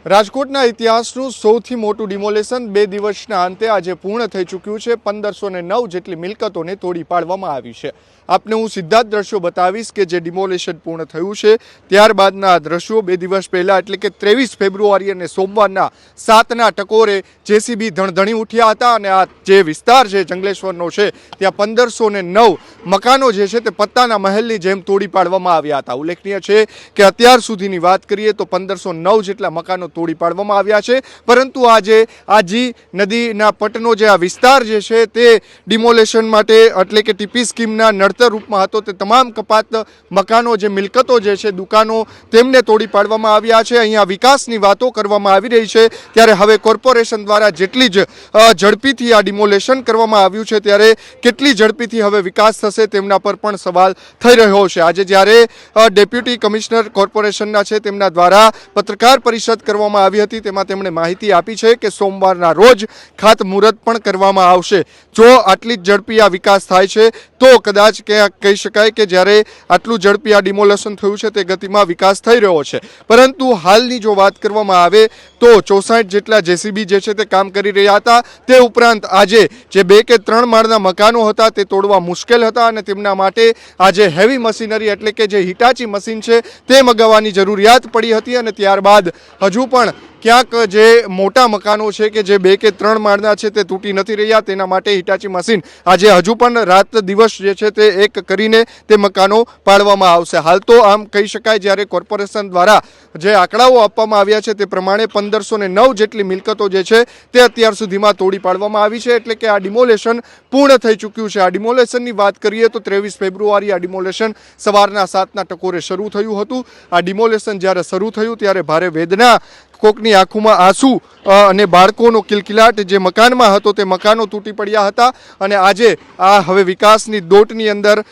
રાજકોટના ઇતિહાસનું સૌથી મોટું ડિમોલેશન 2 દિવસના અંતે આજે પૂર્ણ થઈ ચૂક્યું છે। 1509 જેટલી મિલકતોને તોડી પાડવામાં આવી છે। આપને હું સીધા જ દ્રશ્યો બતાવીશ કે જે ડિમોલેશન પૂર્ણ થયું છે ત્યારબાદના દ્રશ્યો 2 દિવસ પહેલા એટલે કે 23 ફેબ્રુઆરી અને સોમવારના 7ના ટકોરે જેસીબી ધણધણી ઉઠ્યા હતા અને આ જે વિસ્તાર છે જંગલેશ્વરનો છે ત્યાં 1509 મકાનો જે છે તે પત્તાના મહેલની જેમ તોડી પાડવામાં આવ્યા હતા। ઉલ્લેખનીય છે કે અત્યાર સુધીની વાત કરીએ તો 1509 જેટલા મકાનો તોડી પાડવામાં આવ્યા છે, પરંતુ આજે આજી નદીના પટનો જે આ વિસ્તાર જે છે તે ડિમોલેશન માટે એટલે કે ટીપી સ્કીમના નડતર રૂપમાં હતો તે તમામ કપાત મકાનો જે મિલકતો જે છે દુકાનો તેમને તોડી પાડવામાં આવ્યા છે। અહીંયા વિકાસની વાતો કરવામાં આવી રહી છે ત્યારે હવે કોર્પોરેશન દ્વારા જેટલી જ ઝડપીથી આ ડિમોલેશન કરવામાં આવ્યું છે ત્યારે કેટલી ઝડપીથી હવે વિકાસ થશે તેમના પર પણ સવાલ થઈ રહ્યો છે। આજે જ્યારે ડેપ્યુટી કમિશનર કોર્પોરેશનના છે તેમના દ્વારા પત્રકાર પરિષદ કરવામાં આવી હતી તેમાં તેમણે માહિતી આપી છે કે સોમવારના રોજ ખાતમુહૂર્ત પણ કરવામાં આવશે। જો આટલી ઝડપી આ વિકાસ થાય છે તો કદાચ કહી શકાય કે જ્યારે આટલું ઝડપી આ ડિમોલેશન થયું છે તે ગતિમાં વિકાસ થઈ રહ્યો છે, પરંતુ હાલની જો વાત કરવામાં આવે તો 64 જેટલા જેસીબી જે છે તે કામ કરી રહ્યા હતા। તે ઉપરાંત આજે જે 2 કે 3 માળના મકાનો હતા તે તોડવા મુશ્કેલ હતા અને તેમના માટે આજે હેવી મશીનરી એટલે કે જે હિટાચી મશીન છે તે મગાવવાની જરૂરિયાત પડી હતી અને ત્યારબાદ હજુ પણ ક્યાંક જે મોટા મકાનો છે કે જે 2 કે 3 માળના છે તે તૂટી નથી રહ્યા તેના માટે હિટાચી મશીન આજે હજુ પણ રાત દિવસ જે છે તે એક કરીને તે મકાનો પાડવામાં આવશે। હાલ તો આમ કહી શકાય જ્યારે કોર્પોરેશન દ્વારા જે આંકડાઓ આપવામાં આવ્યા છે તે પ્રમાણે 1509 જેટલી મિલકતો જે છે તે અત્યાર સુધીમાં તોડી પાડવામાં આવી છે, એટલે કે આ ડિમોલેશન પૂર્ણ થઈ ચૂક્યું છે। આ ડિમોલેશનની વાત કરીએ તો 23 ફેબ્રુઆરી આ ડિમોલેશન સવારના 7ના ટકોરે શરૂ થયું હતું। આ ડિમોલેશન જ્યારે શરૂ થયું ત્યારે ભારે વેદના, કોકની આંખોમાં આંસુ અને બાળકોનો કિલકિલાટ જે મકાનમાં હતો તે મકાનો તૂટી પડ્યા હતા અને આજે આ હવે વિકાસની દોટની અંદર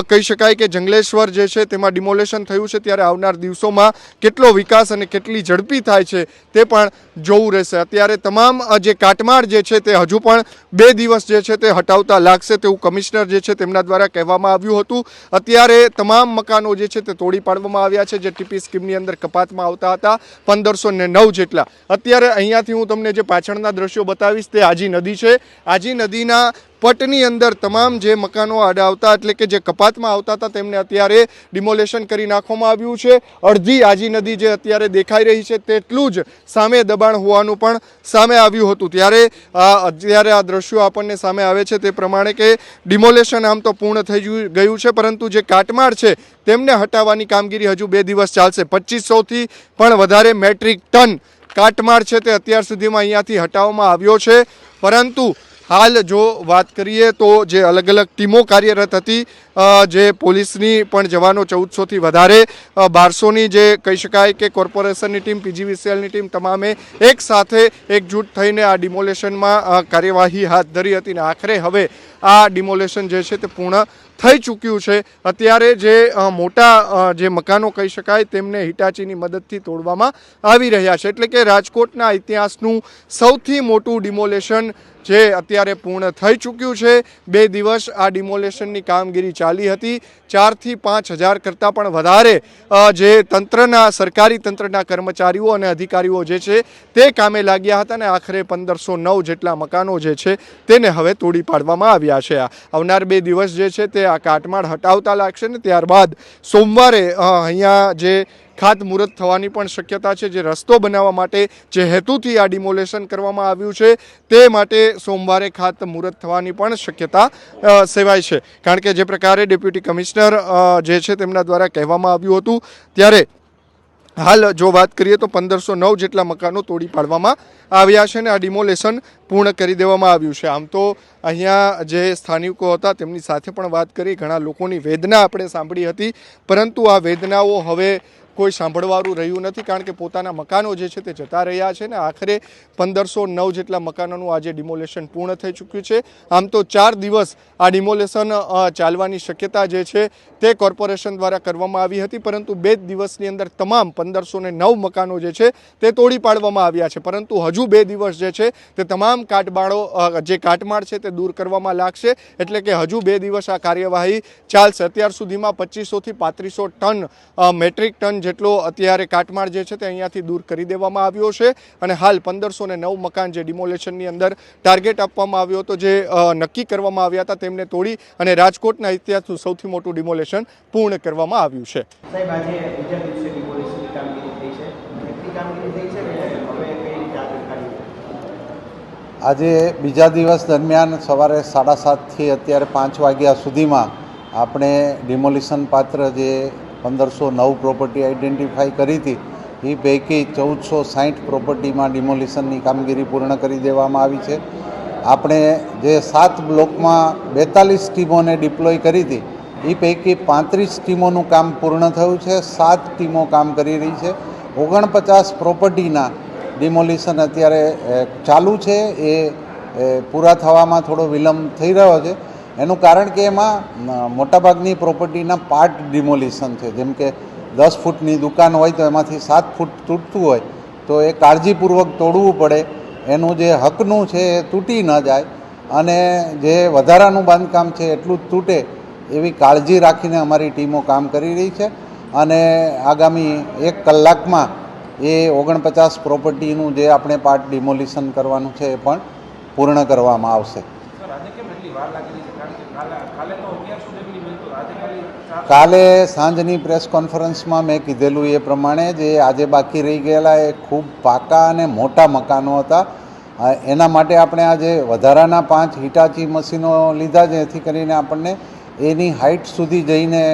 કહી શકાય કે જંગલેશ્વર જે છે તેમાં ડિમોલેશન થયું છે ત્યારે આવનાર દિવસોમાં કેટલો વિકાસ અને કેટલી ઝડપી થાય છે તે પણ જોવું રહેશે। અત્યારે તમામ જે કાટમાળ જે છે તે હજુ પણ 2 દિવસ જે છે તે હટાવતા લાગશે તેવું કમિશનર જે છે તેમના દ્વારા કહેવામાં આવ્યું હતું। અત્યારે તમામ મકાનો જે છે તે તોડી પાડવામાં આવ્યા છે જે ટીપી સ્કીમની અંદર કપાતમાં આવતા હતા 1509 જેટલા। અત્યારે અહીંયાથી હું તમને જે પાછળના દ્રશ્યો બતાવીશ તે આજી નદી છે। આજી નદીના પટની અંદર તમામ જે મકાનો આડા આવતા એટલે કે જે કપાતમાં આવતા હતા તેમને અત્યારે ડિમોલેશન કરી નાખવામાં આવ્યું છે। અડધી આજી નદી જે અત્યારે દેખાઈ રહી છે તેટલું જ સામે દબાણ હોવાનું પણ સામે આવ્યું હતું ત્યારે અત્યારે આ દ્રશ્યો આપણને સામે આવે છે તે પ્રમાણે કે ડિમોલેશન આમ તો પૂર્ણ થઈ ગયું છે, પરંતુ જે કાટમાળ છે તેમને હટાવવાની કામગીરી હજુ 2 દિવસ ચાલશે। 2500થી પણ વધારે મેટ્રિક ટન કાટમાળ છે તે અત્યાર સુધીમાં અહીંયાથી હટાવવામાં આવ્યો છે, પરંતુ હાલ જો વાત કરીએ તો જે અલગ અલગ ટીમો કાર્યરત હતી, જે પોલીસની પણ જવાનો 1400થી વધારે, 1200ની જે કહી શકાય કે કોર્પોરેશનની ટીમ, પીજીવીસીએલની ટીમ તમામે એક સાથે એકજૂટ થઈને આ ડિમોલેશનમાં કાર્યવાહી હાથ ધરી હતી અને આખરે હવે આ ડિમોલેશન જે છે તે પૂર્ણ થઈ ચૂક્યું છે। અત્યારે જે મોટા જે મકાનો કહી શકાય તેમને હિટાચીની મદદથી તોડવામાં આવી રહ્યા છે, એટલે કે રાજકોટના ઇતિહાસનું સૌથી મોટું ડિમોલેશન જે અત્યારે પૂર્ણ થઈ ચૂક્યું છે। 2 દિવસ આ ડિમોલેશનની કામગીરી ચાલી હતી। 4થી 5 હજાર કરતાં પણ વધારે જે તંત્રના સરકારી તંત્રના કર્મચારીઓ અને અધિકારીઓ જે છે તે કામે લાગ્યા હતા અને આખરે 1509 જેટલા મકાનો જે છે તેને હવે તોડી પાડવામાં આવ્યા છે। આવનાર 2 દિવસ જે છે તે આ કાટમાળ હટાવતા લાગશે ને ત્યારબાદ સોમવારે અહીંયા જે ખાતમુહૂર્ત થવાની પણ શક્યતા છે। જે રસ્તો બનાવવા માટે જે હેતુથી આ ડિમોલેશન કરવામાં આવ્યું છે તે માટે સોમવારે ખાતમુહૂર્ત થવાની પણ શક્યતા સેવાય છે, કારણ કે જે પ્રકારે ડેપ્યુટી કમિશનર જે છે તેમના દ્વારા કહેવામાં આવ્યું હતું ત્યારે હાલ જો વાત કરીએ તો 1509 જેટલા મકાનો તોડી પાડવામાં આવ્યા છે અને આ ડિમોલેશન પૂર્ણ કરી દેવામાં આવ્યું છે। આમ તો અહીંયા જે સ્થાનિકો હતા તેમની સાથે પણ વાત કરી, ઘણા લોકોની વેદના આપણે સાંભળી હતી, પરંતુ આ વેદનાઓ હવે કોઈ સાંભળવાનું રહ્યું નથી, કારણ કે પોતાના મકાનો જે છે તે જતા રહ્યા છે ને આખરે 1509 જેટલા મકાનોનું આજે ડિમોલેશન પૂર્ણ થઈ ચૂક્યું છે। આમ તો 4 દિવસ આ ડિમોલેશન ચાલવાની શક્યતા જે છે તે કોર્પોરેશન દ્વારા કરવામાં આવી હતી, પરંતુ 2 દિવસની અંદર તમામ 1509 મકાનો જે છે તે તોડી પાડવામાં આવ્યા છે, પરંતુ હજુ 2 દિવસ જે છે તે તમામ જે કાટમાળ છે તે દૂર કરવામાં લાગશે, એટલે કે હજુ 2 દિવસ આ કાર્યવાહી ચાલશે। અત્યાર સુધીમાં 2500થી 3500 ટન મેટ્રિક ટન જેટલો અત્યારે કાટમાળ જે છે તે અહીંયાથી દૂર કરી દેવામાં આવ્યો છે અને હાલ 1509 મકાન જે ડિમોલેશનની અંદર ટાર્ગેટ આપવામાં આવ્યો હતો, જે નક્કી કરવામાં આવ્યા હતા, તેમને તોડી અને રાજકોટના ઇતિહાસનું સૌથી મોટું ડિમોલેશન પૂર્ણ કરવામાં આવ્યું છે. સાહેબ, આજે બીજા દિવસે ડિમોલેશનની કામગીરી થઈ છે. કેટલી કામગીરી થઈ છે ને હવે કઈ રીતે આગળ કાઢી? આજે બીજા દિવસ દરમિયાન સવારે 7:30થી અત્યારે 5 વાગ્યા સુધીમાં આપણે ડિમોલિશન પાત્ર જે 1509 પ્રોપર્ટી આઈડેન્ટિફાઈ કરી હતી, એ પૈકી 1460 પ્રોપર્ટીમાં ડિમોલિશનની કામગીરી પૂર્ણ કરી દેવામાં આવી છે. આપણે જે 7 બ્લોકમાં 42 ટીમોને ડિપ્લોય કરી હતી, એ પૈકી 35 ટીમોનું કામ પૂર્ણ થયું છે. 7 ટીમો કામ કરી રહી છે. 49 પ્રોપર્ટીના ડિમોલિશન અત્યારે ચાલુ છે. એ પૂરા થવામાં થોડો વિલંબ થઈ રહ્યો છે. એનું કારણ કે એમાં મોટાભાગની પ્રોપર્ટીના પાર્ટ ડિમોલિશન છે. જેમ કે 10 ફૂટની દુકાન હોય તો એમાંથી 7 ફૂટ તૂટતું હોય તો એ કાળજીપૂર્વક તોડવું પડે. એનું જે હકનું છે એ તૂટી ન જાય અને જે વધારાનું બાંધકામ છે એટલું જ તૂટે એવી કાળજી રાખીને અમારી ટીમો કામ કરી રહી છે. અને આગામી 1 કલાકમાં એ 49 પ્રોપર્ટીનું જે આપણે પાર્ટ ડિમોલિશન કરવાનું છે એ પણ પૂર્ણ કરવામાં આવશે. કાલે સાંજની પ્રેસ કોન્ફરન્સમાં મેં કીધેલું એ પ્રમાણે જે આજે બાકી રહી ગયેલા એ ખૂબ પાકા અને મોટા મકાનો હતા. એના માટે આપણે આજે વધારાના 5 હિટાચી મશીનો લીધા, જેથી કરીને આપણને એની હાઇટ સુધી જઈને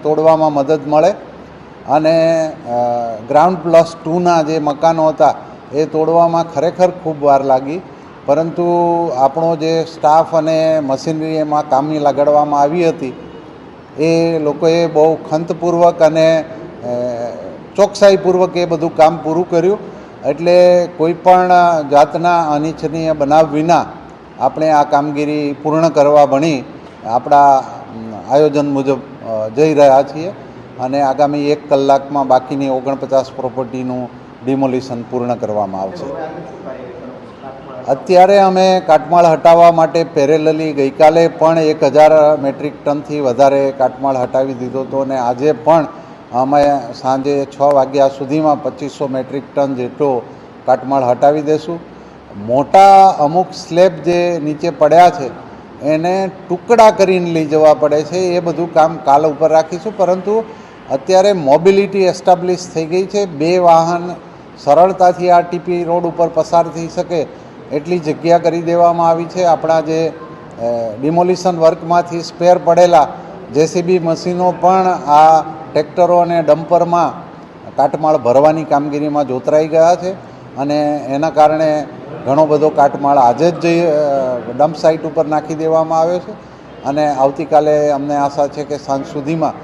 તોડવામાં મદદ મળે. અને ગ્રાઉન્ડ +2ના જે મકાનો હતા એ તોડવામાં ખરેખર ખૂબ વાર લાગી, પરંતુ આપણો જે સ્ટાફ અને મશીનરી એમાં કામની લગાડવામાં આવી હતી એ લોકોએ બહુ ખંતપૂર્વક અને ચોકસાઈપૂર્વક એ બધું કામ પૂરું કર્યું. એટલે કોઈ પણ જાતના અનિચ્છનીય બનાવ વિના આપણે આ કામગીરી પૂર્ણ કરવા ભણી આપણા આયોજન મુજબ જઈ રહ્યા છીએ અને આગામી 1 કલાકમાં બાકીની 49 પ્રોપર્ટીનું ડિમોલિશન પૂર્ણ કરવામાં આવશે. અત્યારે અમે કાટમાળ હટાવવા માટે પેરેલલી ગઈકાલે પણ 1000 મેટ્રિક ટનથી વધારે કાટમાળ હટાવી દીધો હતો અને આજે પણ અમે સાંજે 6 વાગ્યા સુધીમાં 2500 મેટ્રિક ટન જેટલો કાટમાળ હટાવી દેશું. મોટા અમુક સ્લેબ જે નીચે પડ્યા છે એને ટુકડા કરીને લઈ જવા પડે છે, એ બધું કામ કાલ ઉપર રાખીશું. પરંતુ અત્યારે મોબિલિટી એસ્ટાબ્લિશ થઈ ગઈ છે. 2 વાહન સરળતાથી આ ટીપી રોડ ઉપર પસાર થઈ શકે એટલી જગ્યા કરી દેવામાં આવી છે. આપણા જે ડિમોલિશન વર્કમાંથી સ્પેર પડેલા જેસીબી મશીનો પણ આ ટ્રેક્ટરો અને ડમ્પરમાં કાટમાળ ભરવાની કામગીરીમાં જોતરાઈ ગયા છે અને એના કારણે ઘણો બધો કાટમાળ આજે જ ડમ્પ સાઇટ ઉપર નાખી દેવામાં આવ્યો છે અને આવતીકાલે અમને આશા છે કે સાંજ સુધીમાં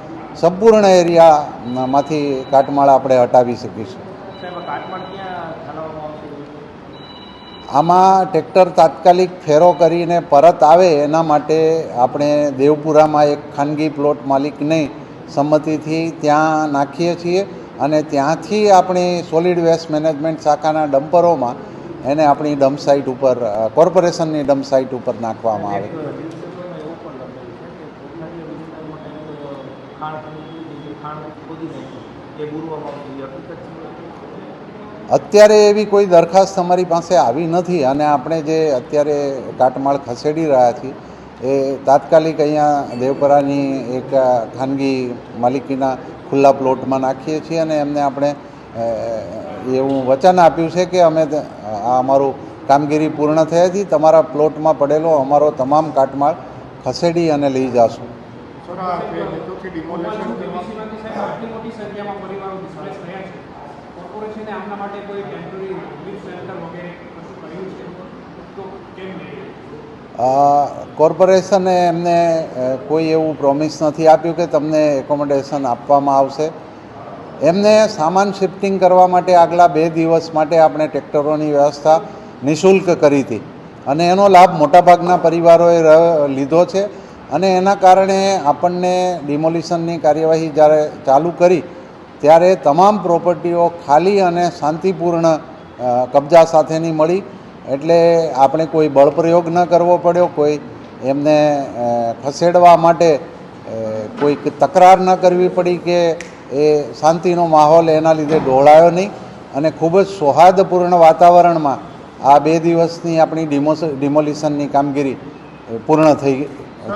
સંપૂર્ણ એરિયામાંથી કાટમાળ આપણે હટાવી શકીશું. આમાં ટ્રેક્ટર તાત્કાલિક ફેરો કરીને પરત આવે એના માટે આપણે દેવપુરામાં એક ખાનગી પ્લોટ માલિકની સંમતિથી ત્યાં નાખીએ છીએ અને ત્યાંથી આપણી સોલિડ વેસ્ટ મેનેજમેન્ટ શાખાના ડમ્પરોમાં એને આપણી ડમ્પ સાઇટ ઉપર કોર્પોરેશનની ડમ્પ સાઇટ ઉપર નાખવામાં આવે. અત્યારે એવી કોઈ દરખાસ્ત અમારી પાસે આવી નથી અને આપણે જે અત્યારે કાટમાળ ખસેડી રહ્યા છીએ એ તાત્કાલિક અહીંયા દેવપરાની એક ખાનગી માલિકીના ખુલ્લા પ્લોટમાં નાખીએ છીએ અને એમને આપણે એવું વચન આપ્યું છે કે અમે આ અમારું કામગીરી પૂર્ણ થયાથી તમારા પ્લોટમાં પડેલો અમારો તમામ કાટમાળ ખસેડી અને લઈ જશું. કોર્પોરેશને એમને કોઈ એવું પ્રોમિસ નથી આપ્યું કે તમને એકોમોડેશન આપવામાં આવશે. એમને સામાન શિફ્ટિંગ કરવા માટે આગલા 2 દિવસ માટે આપણે ટ્રેક્ટરોની વ્યવસ્થા નિઃશુલ્ક કરી હતી અને એનો લાભ મોટાભાગના પરિવારોએ લીધો છે અને એના કારણે આપણને ડિમોલિશનની કાર્યવાહી જ્યારે ચાલુ કરી ત્યારે તમામ પ્રોપર્ટીઓ ખાલી અને શાંતિપૂર્ણ કબજા સાથેની મળી. એટલે આપણે કોઈ બળપ્રયોગ ન કરવો પડ્યો, કોઈ એમને ખસેડવા માટે કોઈ તકરાર ન કરવી પડી કે એ શાંતિનો માહોલ એના લીધે ડહોળાયો નહીં અને ખૂબ જ સૌહાર્દપૂર્ણ વાતાવરણમાં આ 2 દિવસની આપણી ડિમોલિશનની કામગીરી પૂર્ણ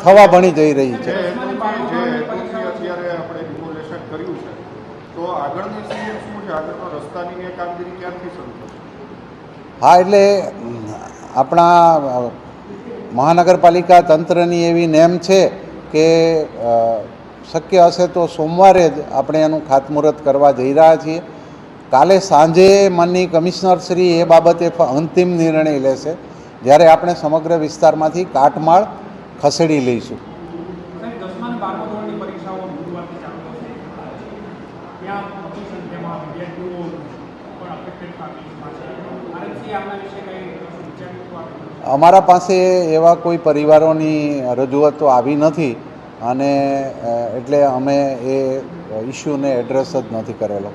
થવા ભણી જઈ રહી છે. અત્યારે આપણે ડિમોલેશન કર્યું છે તો આગળની સીએમ શું છે, આગળનો રસ્તાની કામગીરી ક્યારથી શરૂ થશે? હા, એટલે આપણા મહાનગરપાલિકા તંત્રની એવી નેમ છે કે શક્ય હશે તો સોમવારે જ આપણે એનું ખાતમુહૂર્ત કરવા જઈ રહ્યા છીએ. કાલે સાંજે માનનીય કમિશનર શ્રી એ બાબતે અંતિમ નિર્ણય લેશે, જ્યારે આપણે સમગ્ર વિસ્તારમાંથી કાટમાળ ખસેડી લઈશું. અમારા પાસે એવા કોઈ પરિવારોની રજૂઆતો આવી નથી અને એટલે અમે એ ઇસ્યુને એડ્રેસ જ નથી કરેલો.